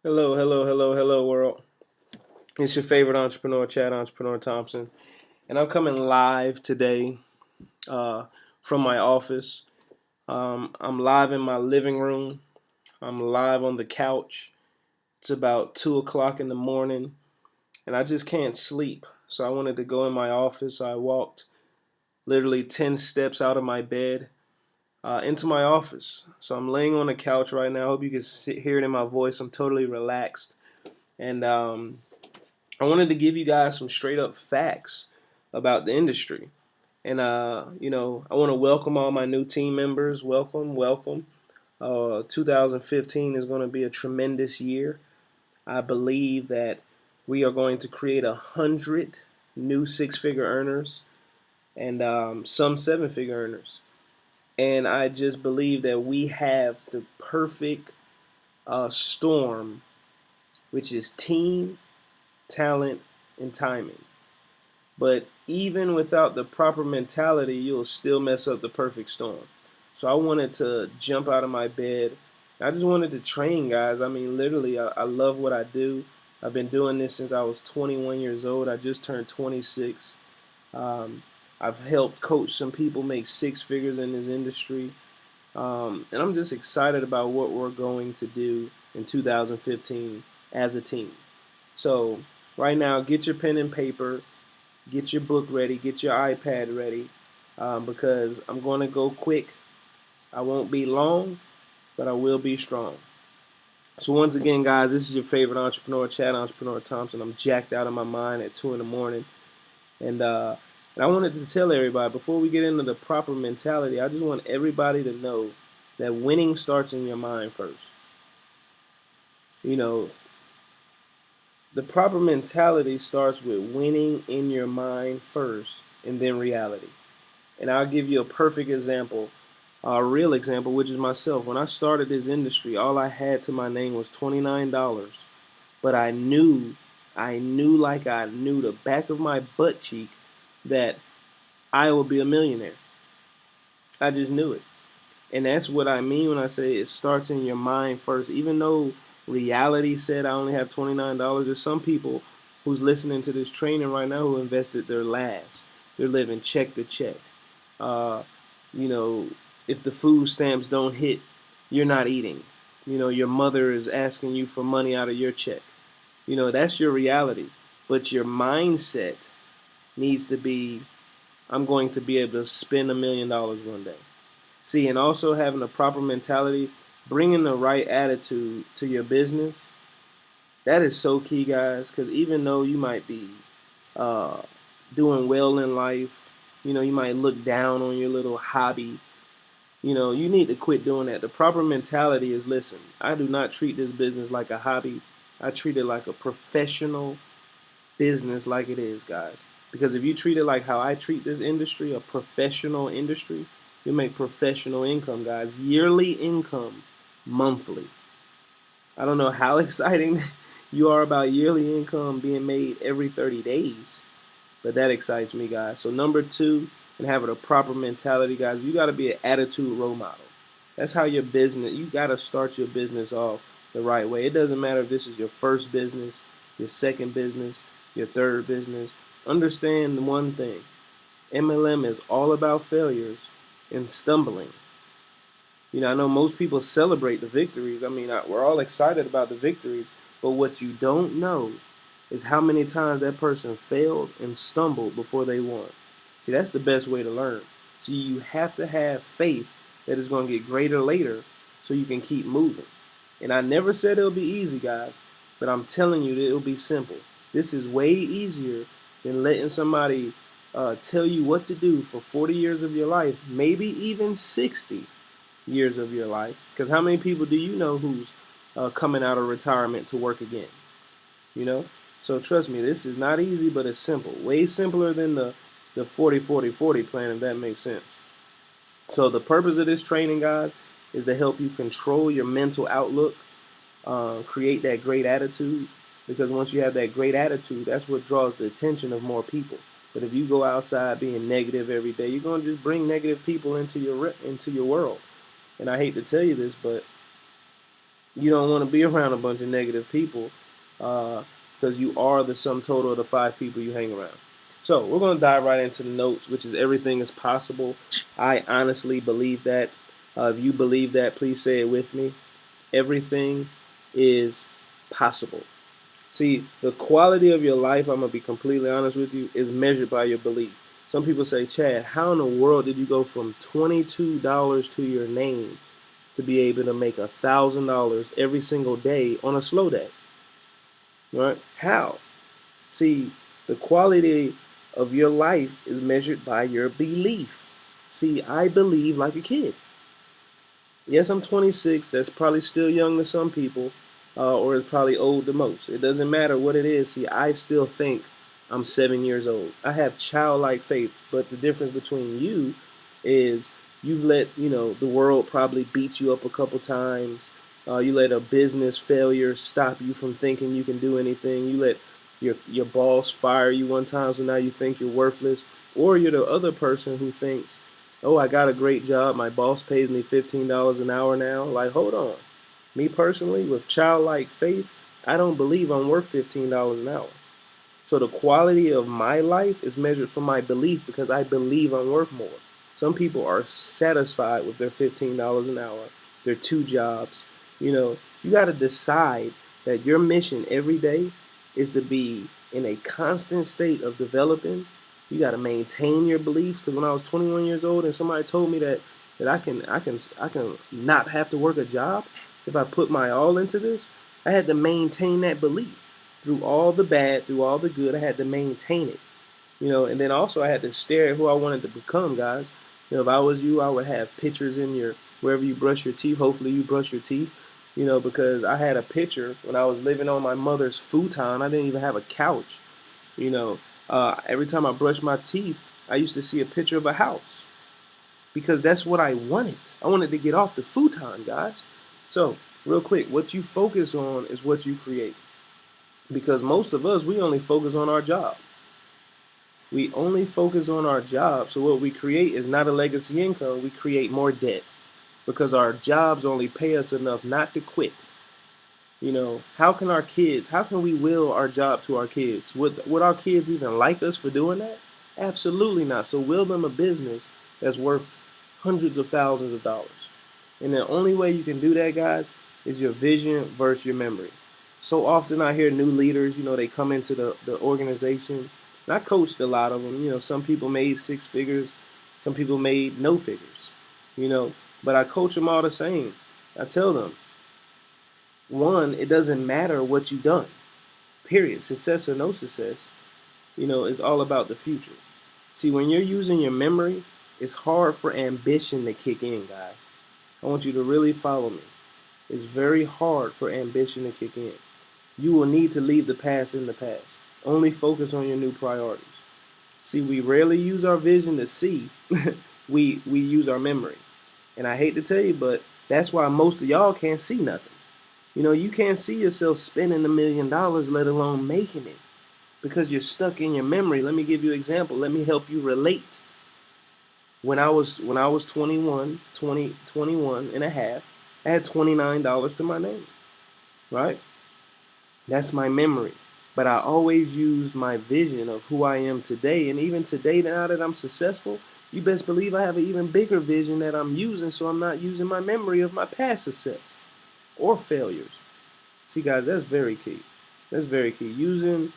Hello, hello, hello, hello, world. It's your favorite entrepreneur, Chad Entrepreneur Thompson, and I'm coming live today uh, from my office. I'm live in my living room. I'm live on the couch. It's about 2 o'clock in the morning, and I just can't sleep. So I wanted to go in my office. So I walked literally 10 steps out of my bed into my office. So I'm laying on the couch right now. I hope you can hear it in my voice. I'm totally relaxed. And I wanted to give you guys some straight up facts about the industry. And, I want to welcome all my new team members. Welcome, welcome. 2015 is going to be a tremendous year. I believe that we are going to create 100 new six-figure earners and some seven-figure earners. And I just believe that we have the perfect storm, which is team, talent, and timing. But even without the proper mentality, you'll still mess up the perfect storm. So I wanted to jump out of my bed. I just wanted to train guys. I mean, literally, I love what I do. I've been doing this since I was 21 years old. I just turned 26. Um, I've helped coach some people make six figures in this industry. And I'm just excited about what we're going to do in 2015 as a team. So, right now, get your pen and paper, get your book ready, get your iPad ready, because I'm going to go quick. I won't be long, but I will be strong. So once again, guys, this is your favorite entrepreneur, Chad Entrepreneur Thompson. I'm jacked out of my mind at 2 in the morning, and I wanted to tell everybody before we get into the proper mentality. I just want everybody to know that winning starts in your mind first. You know, the proper mentality starts with winning in your mind first, and then reality. And I'll give you a perfect example, a real example, which is myself. When I started this industry, all I had to my name was $29. But I knew like I knew the back of my butt cheek that I would be a millionaire. I just knew it. And that's what I mean when I say it starts in your mind first. Even though reality said I only have $29, there's some people who's listening to this training right now who invested their last. They're living check to check. Uh, you know, if the food stamps don't hit, you're not eating. Your mother is asking you for money out of your check. That's your reality. But your mindset needs to be, I'm going to be able to spend $1 million one day. See, and also having a proper mentality, bringing the right attitude to your business, that is so key, guys. Because even though you might be uh, doing well in life, you might look down on your little hobby. You need to quit doing that. The proper mentality is, listen, I do not treat this business like a hobby. I treat it like a professional business, like it is, guys. Because if you treat it like how I treat this industry, a professional industry, you make professional income, guys. Yearly income, monthly. I don't know how exciting you are about yearly income being made every 30 days, but that excites me, guys. So number two, and having a proper mentality, guys, you got to be an attitude role model. That's how your business, you got to start your business off the right way. It doesn't matter if this is your first business, your second business, your third business. Understand one thing. MLM is all about failures and stumbling. I know most people celebrate the victories. I mean, we're all excited about the victories, but what you don't know is how many times that person failed and stumbled before they won. See, that's the best way to learn. So you have to have faith that it's going to get greater later so you can keep moving. And I never said it'll be easy, guys, but I'm telling you that it'll be simple. This is way easier than letting somebody tell you what to do for 40 years of your life, maybe even 60 years of your life. Because how many people do you know who's coming out of retirement to work again? You know? So trust me, this is not easy, but it's simple. Way simpler than the 40-40-40 plan, if that makes sense. So the purpose of this training, guys, is to help you control your mental outlook, create that great attitude. Because once you have that great attitude, that's what draws the attention of more people. But if you go outside being negative every day, you're gonna just bring negative people into your world. And I hate to tell you this, but You don't want to be around a bunch of negative people because you are the sum total of the 5 people you hang around. So we're going to dive right into the notes, which is everything is possible. I honestly believe that. If you believe that, please say it with me. Everything is possible. See, the quality of your life, I'm going to be completely honest with you, is measured by your belief. Some people say, Chad, how in the world did you go from $22 to your name to be able to make $1,000 every single day on a slow day? Right? How? See, the quality of your life is measured by your belief. See, I believe like a kid. Yes, I'm 26. That's probably still young to some people, or it's probably old to most. It doesn't matter what it is. See, I still think I'm 7 years old. I have childlike faith, but the difference between you is you've let the world probably beat you up a couple times. You let a business failure stop you from thinking you can do anything. You let your boss fire you one time, so now you think you're worthless. Or you're the other person who thinks, oh, I got a great job. My boss pays me $15 an hour now. Like, hold on. Me personally, with childlike faith, I don't believe I'm worth $15 an hour. So the quality of my life is measured from my belief because I believe I'm worth more. Some people are satisfied with their $15 an hour, their 2 jobs. You got to decide that your mission every day is to be in a constant state of developing. You got to maintain your beliefs, because when I was 21 years old and somebody told me that I can not have to work a job if I put my all into this, I had to maintain that belief through all the bad, through all the good. I had to maintain it, and then also I had to stare at who I wanted to become, guys. If I was you, I would have pictures in your wherever you brush your teeth. Hopefully, you brush your teeth. Because I had a picture when I was living on my mother's futon. I didn't even have a couch. Every time I brushed my teeth, I used to see a picture of a house because that's what I wanted. I wanted to get off the futon, guys. So, real quick, what you focus on is what you create. Because most of us, we only focus on our job. We only focus on our job. So what we create is not a legacy income. We create more debt because our jobs only pay us enough not to quit. How can we will our job to our kids? Would our kids even like us for doing that? Absolutely not. So will them a business that's worth hundreds of thousands of dollars. And the only way you can do that, guys, is your vision versus your memory. So often I hear new leaders, they come into the organization. And I coached a lot of them. Some people made 6 figures. Some people made no figures, but I coach them all the same. I tell them, one, it doesn't matter what you've done, period. Success or no success, is all about the future. See, when you're using your memory, it's hard for ambition to kick in, guys. I want you to really follow me. It's very hard for ambition to kick in. You will need to leave the past in the past. Only focus on your new priorities. See, we rarely use our vision to see. we use our memory. And I hate to tell you, but that's why most of y'all can't see nothing. You can't see yourself spending $1 million, let alone making it, because you're stuck in your memory. Let me give you an example. Let me help you relate. When I was 21 and a half, I had $29 to my name, right? That's my memory. But I always used my vision of who I am today. And even today, now that I'm successful, you best believe I have an even bigger vision that I'm using, so I'm not using my memory of my past success or failures. See, guys, that's very key. That's very key. Using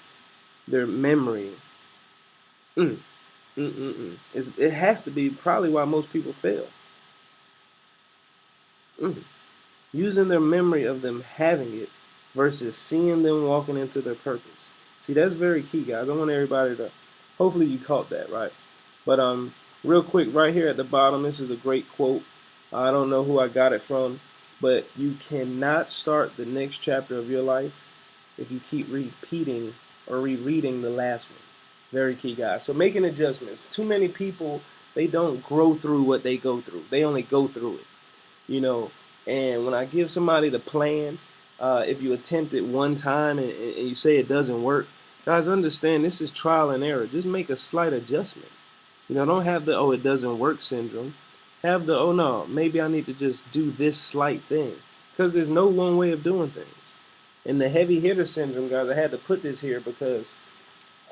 their memory. It has to be probably why most people fail. Using their memory of them having it versus seeing them walking into their purpose. See, that's very key, guys. I want everybody to, hopefully you caught that, right? But real quick, right here at the bottom, this is a great quote. I don't know who I got it from, but you cannot start the next chapter of your life if you keep repeating or rereading the last one. Very key, guys. So making adjustments. Too many people, they don't grow through what they go through. They only go through it, And when I give somebody the plan, if you attempt it one time and you say it doesn't work, guys, understand this is trial and error. Just make a slight adjustment. Don't have the, oh, it doesn't work syndrome. Have the, oh, no, maybe I need to just do this slight thing. because there's no one way of doing things. And the heavy hitter syndrome, guys, I had to put this here because,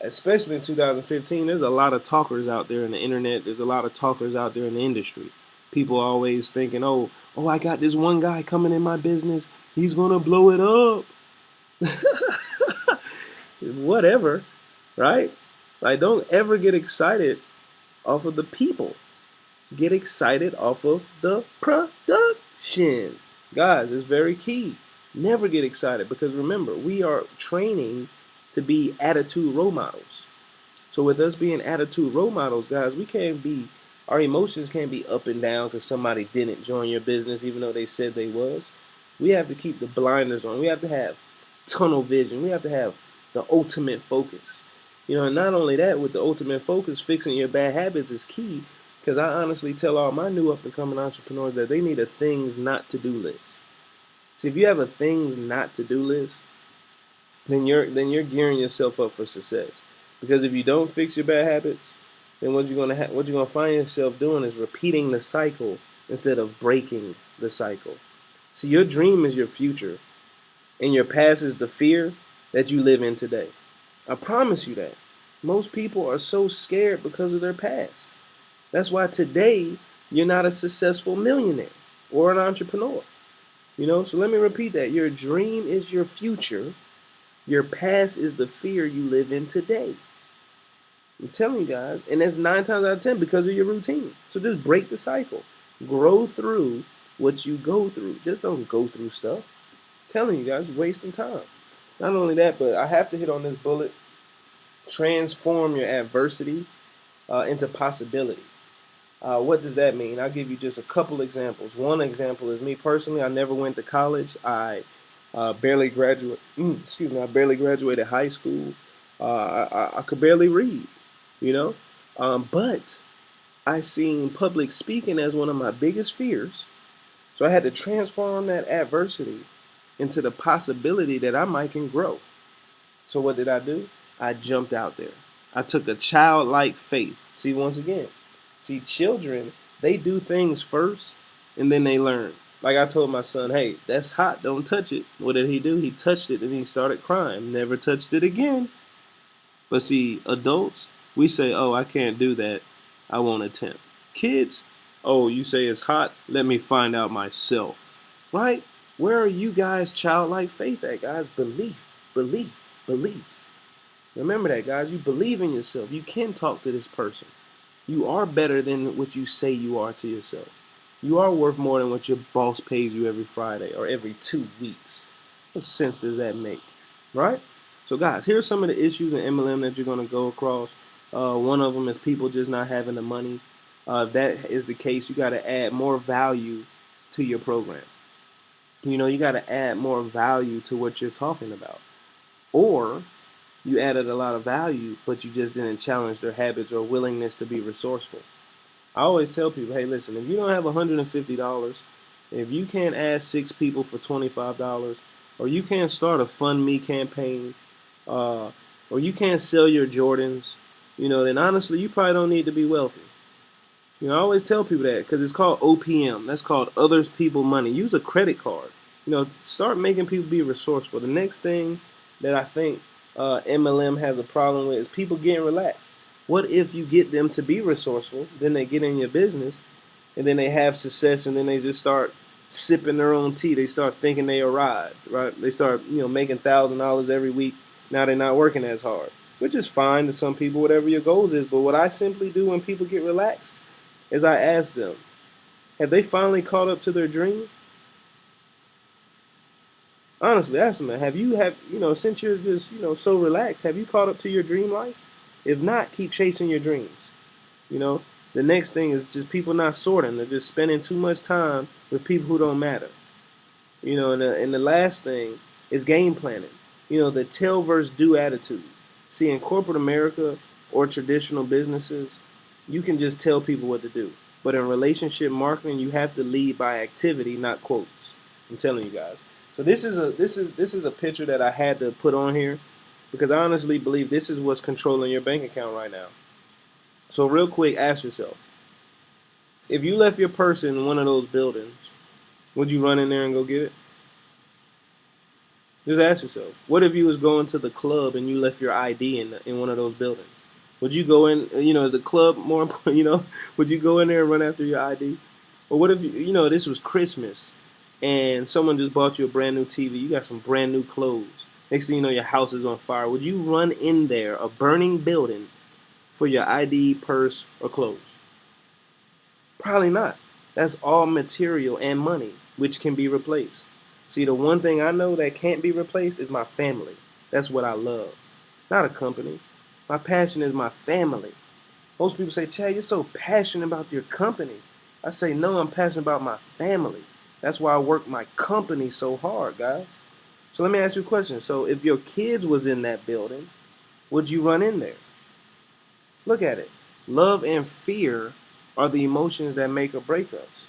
especially in 2015, there's a lot of talkers out there in the internet. There's a lot of talkers out there in the industry. People are always thinking, oh, I got this one guy coming in my business. He's gonna blow it up. Whatever, right? Like, don't ever get excited off of the people. Get excited off of the production. Guys, it's very key. Never get excited, because remember, we are training to be attitude role models. So with us being attitude role models, guys, our emotions can't be up and down because somebody didn't join your business even though they said they was. We have to keep the blinders on. We have to have tunnel vision. We have to have the ultimate focus. And not only that, with the ultimate focus, fixing your bad habits is key, because I honestly tell all my new up and coming entrepreneurs that they need a things not to do list. See, if you have a things not to do list, then you're gearing yourself up for success. Because if you don't fix your bad habits, then what you're gonna find yourself doing is repeating the cycle instead of breaking the cycle. See, your dream is your future, and your past is the fear that you live in today. I promise you that. Most people are so scared because of their past. That's why today you're not a successful millionaire or an entrepreneur. So let me repeat that. Your dream is your future. Your past is the fear you live in today. I'm telling you guys, and that's 9 times out of 10 because of your routine. So just break the cycle. Grow through what you go through. Just don't go through stuff. I'm telling you guys, wasting time. Not only that, but I have to hit on this bullet. Transform your adversity into possibility. What does that mean? I'll give you just a couple examples. One example is me personally. I never went to college. I barely graduated. I barely graduated high school. I could barely read, but I seen public speaking as one of my biggest fears. So I had to transform that adversity into the possibility that I can grow. So what did I do? I jumped out there. I took a childlike faith. See, once again, children, they do things first and then they learn. Like I told my son, hey, that's hot, don't touch it. What did he do? He touched it and he started crying. Never touched it again. But see, adults, we say, oh, I can't do that. I won't attempt. Kids, oh, you say it's hot? Let me find out myself. Right? Where are you guys' childlike faith at, guys? Belief, belief, belief. Remember that, guys. You believe in yourself. You can talk to this person. You are better than what you say you are to yourself. You are worth more than what your boss pays you every Friday or every 2 weeks. What sense does that make? Right? So, guys, here's some of the issues in MLM that you're going to go across. One of them is people just not having the money. If that is the case, you got to add more value to your program. You got to add more value to what you're talking about. Or you added a lot of value, but you just didn't challenge their habits or willingness to be resourceful. I always tell people, hey, listen, if you don't have $150, if you can't ask 6 people for $25, or you can't start a Fund Me campaign, or you can't sell your Jordans, then honestly, you probably don't need to be wealthy. I always tell people that because it's called OPM. That's called Others People Money. Use a credit card. Start making people be resourceful. The next thing that I think MLM has a problem with is people getting relaxed. What if you get them to be resourceful, then they get in your business, and then they have success, and then they just start sipping their own tea. They start thinking they arrived, right? They start, making $1,000 every week. Now they're not working as hard, which is fine to some people, whatever your goals is. But what I simply do when people get relaxed is I ask them, have they finally caught up to their dream? Honestly, ask them, since you're just, so relaxed, have you caught up to your dream life? If not, keep chasing your dreams. The next thing is just people not sorting. They're just spending too much time with people who don't matter. And the last thing is game planning. The tell versus do attitude. See, in corporate America or traditional businesses, you can just tell people what to do. But in relationship marketing, you have to lead by activity, not quotes. I'm telling you guys. So this is a picture that I had to put on here because I honestly believe this is what's controlling your bank account right now. So real quick, ask yourself, if you left your purse in one of those buildings, would you run in there and go get it? Just ask yourself, what if you was going to the club and you left your ID in one of those buildings? Would you go in, is the club more important, would you go in there and run after your ID? Or what if, this was Christmas and someone just bought you a brand new TV, you got some brand new clothes. Next thing you know, your house is on fire. Would you run in there, a burning building, for your ID, purse, or clothes? Probably not. That's all material and money, which can be replaced. See, the one thing I know that can't be replaced is my family. That's what I love, not a company. My passion is my family. Most people say, Chad, you're so passionate about your company. I say, no, I'm passionate about my family. That's why I work my company so hard, guys. So let me ask you a question. So if your kids was in that building, would you run in there? Look at it. Love and fear are the emotions that make or break us.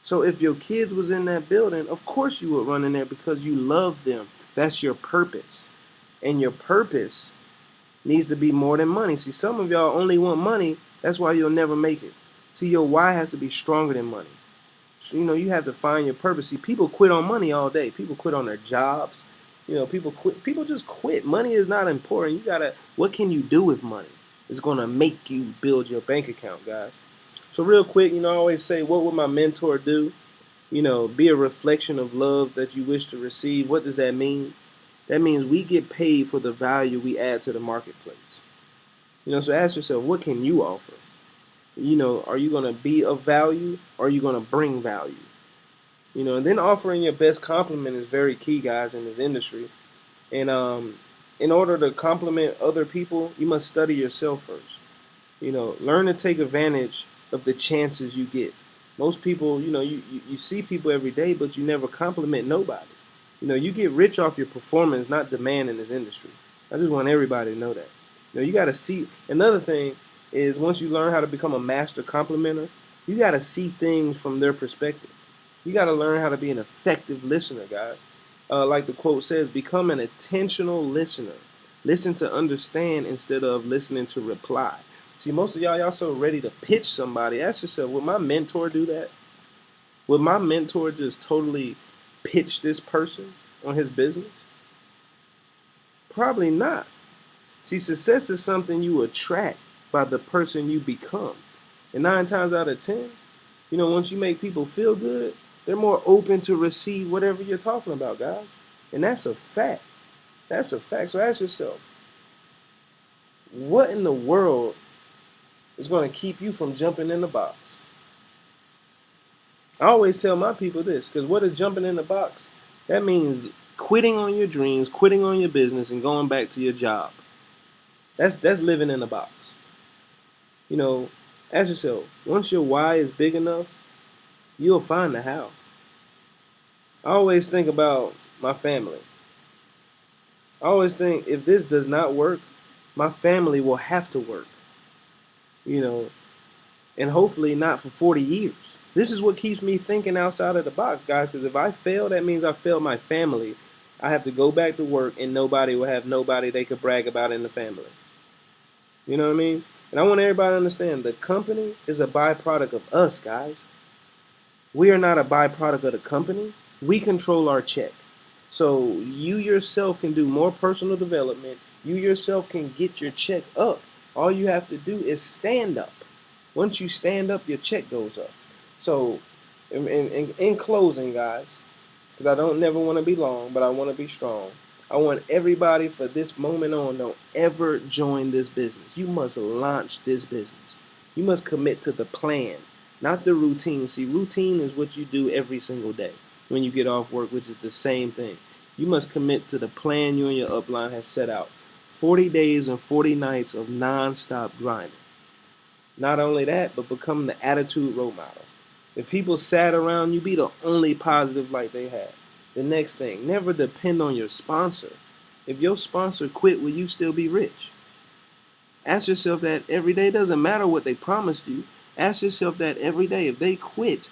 So if your kids was in that building, of course you would run in there because you love them. That's your purpose. And your purpose needs to be more than money. See, some of y'all only want money. That's why you'll never make it. See, your why has to be stronger than money. So, you have to find your purpose. See, people quit on money all day. People quit on their jobs. People quit. People just quit. Money is not important. What can you do with money? It's going to make you build your bank account, guys. So real quick, I always say, what would my mentor do? Be a reflection of love that you wish to receive. What does that mean? That means we get paid for the value we add to the marketplace. So ask yourself, what can you offer? Are you going to be of value or are you going to bring value? And then offering your best compliment is very key, guys, in this industry. And in order to compliment other people, you must study yourself first. Learn to take advantage of the chances you get. Most people, you see people every day, but you never compliment nobody. You get rich off your performance, not demand in this industry. I just want everybody to know that. You got to see. Another thing is once you learn how to become a master complimenter, you got to see things from their perspective. You got to learn how to be an effective listener, guys. Like the quote says, become an intentional listener. Listen to understand instead of listening to reply. See, most of y'all so ready to pitch somebody. Ask yourself, would my mentor do that? Would my mentor just totally pitch this person on his business? Probably not. See, success is something you attract by the person you become. And 9 times out of 10, once you make people feel good, they're more open to receive whatever you're talking about, guys. And that's a fact. That's a fact. So ask yourself, what in the world is going to keep you from jumping in the box? I always tell my people this, because what is jumping in the box? That means quitting on your dreams, quitting on your business, and going back to your job. That's living in a box. Ask yourself, once your why is big enough, you'll find the how. I always think about my family. I always think if this does not work, my family will have to work. And hopefully not for 40 years. This is what keeps me thinking outside of the box, guys, because if I fail, that means I failed my family. I have to go back to work and nobody will have nobody they could brag about in the family. You know what I mean? And I want everybody to understand the company is a byproduct of us, guys. We are not a byproduct of the company. We control our check. So you yourself can do more personal development. You yourself can get your check up. All you have to do is stand up. Once you stand up, your check goes up. So in closing, guys, because I don't never want to be long, but I want to be strong. I want everybody for this moment on, don't ever join this business. You must launch this business. You must commit to the plan, not the routine. See, routine is what you do every single day when you get off work, which is the same thing. You must commit to the plan you and your upline have set out. 40 days and 40 nights of non-stop grinding. Not only that, but become the attitude role model. If people sat around you, be the only positive light they have. The next thing, never depend on your sponsor. If your sponsor quit, will you still be rich? Ask yourself that every day. It doesn't matter what they promised you. Ask yourself that every day. If they quit,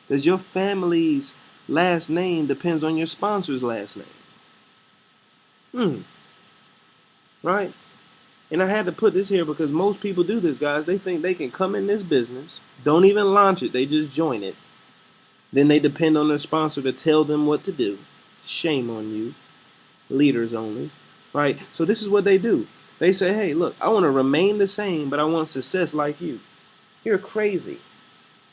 does your family's last name depends on your sponsor's last name? Right? And I had to put this here because most people do this, guys. They think they can come in this business, don't even launch it, they just join it, Then they depend on their sponsor to tell them what to do. Shame on you. Leaders only. Right? So this is what they do. They say, hey, look, I want to remain the same, but I want success like you. You're crazy.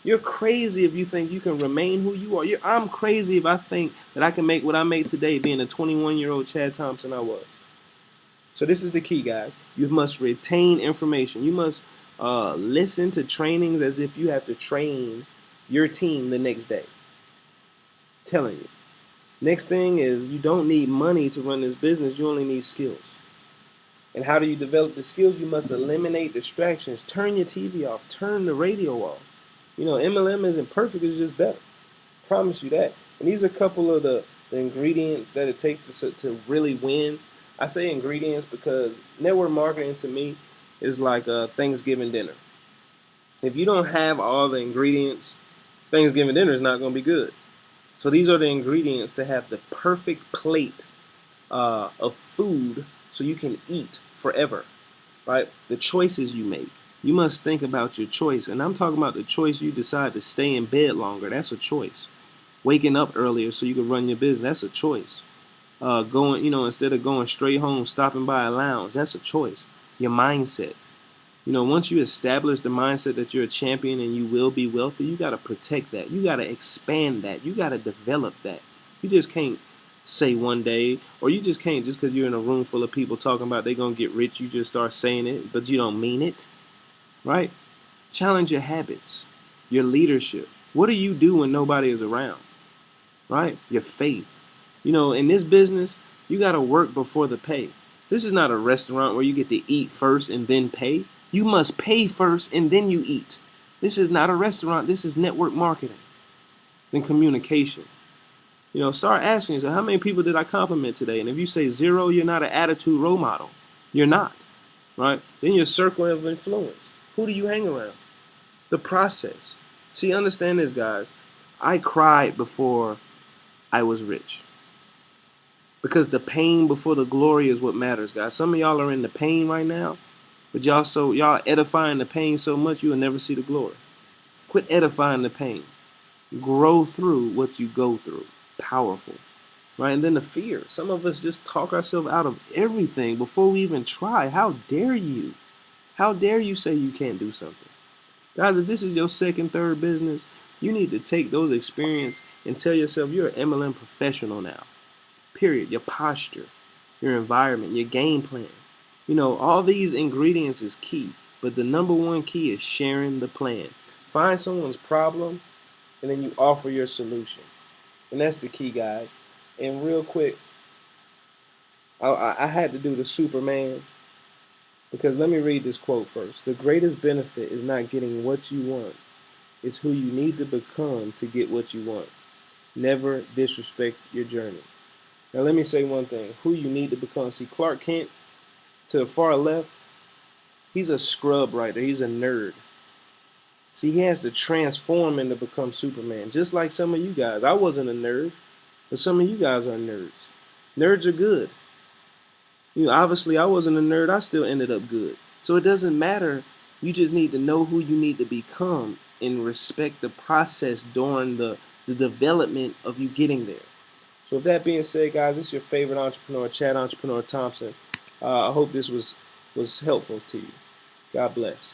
You're crazy if you think you can remain who you are. I'm crazy if I think that I can make what I made today being a 21-year-old Chad Thompson I was. So this is the key, guys. You must retain information. You must listen to trainings as if you have to train your team the next day. Telling you. Next thing is you don't need money to run this business. You only need skills. And how do you develop the skills? You must eliminate distractions. Turn your TV off. Turn the radio off. You know, MLM isn't perfect. It's just better. Promise you that. And these are a couple of the ingredients that it takes to really win. I say ingredients because network marketing to me is like a Thanksgiving dinner. If you don't have all the ingredients, Thanksgiving dinner is not going to be good. So these are the ingredients to have the perfect plate of food so you can eat forever, right? The choices you make. You must think about your choice. And I'm talking about the choice you decide to stay in bed longer. That's a choice. Waking up earlier so you can run your business. That's a choice. Going, instead of going straight home, stopping by a lounge. That's a choice. Your mindset. Once you establish the mindset that you're a champion and you will be wealthy, you got to protect that. You got to expand that. You got to develop that. You just can't say one day, or you just can't just because you're in a room full of people talking about they're going to get rich, you just start saying it, but you don't mean it, right? Challenge your habits, your leadership. What do you do when nobody is around, right? Your faith. In this business, you got to work before the pay. This is not a restaurant where you get to eat first and then pay. You must pay first and then you eat. This is not a restaurant. This is network marketing and communication. Start asking yourself, how many people did I compliment today? And if you say 0, you're not an attitude role model. You're not, right? Then your circle of influence. Who do you hang around? The process. See, understand this, guys. I cried before I was rich. Because the pain before the glory is what matters, guys. Some of y'all are in the pain right now, but y'all edifying the pain so much you will never see the glory. Quit edifying the pain. Grow through what you go through. Powerful. Right? And then the fear. Some of us just talk ourselves out of everything before we even try. How dare you? How dare you say you can't do something? Guys, if this is your second, third business, you need to take those experiences and tell yourself you're an MLM professional now. Period. Your posture, your environment, your game plan. All these ingredients is key, but the number one key is sharing the plan. Find someone's problem, and then you offer your solution. And that's the key, guys. And real quick, I had to do the Superman, because let me read this quote first. The greatest benefit is not getting what you want. It's who you need to become to get what you want. Never disrespect your journey. Now let me say one thing. Who you need to become. See, Clark Kent, to the far left, he's a scrub writer. He's a nerd. See, he has to transform and to become Superman. Just like some of you guys. I wasn't a nerd, but some of you guys are nerds. Nerds are good. Obviously, I wasn't a nerd. I still ended up good. So it doesn't matter. You just need to know who you need to become and respect the process during the development of you getting there. So with that being said, guys, this is your favorite entrepreneur, Chad Entrepreneur Thompson. I hope this was helpful to you. God bless.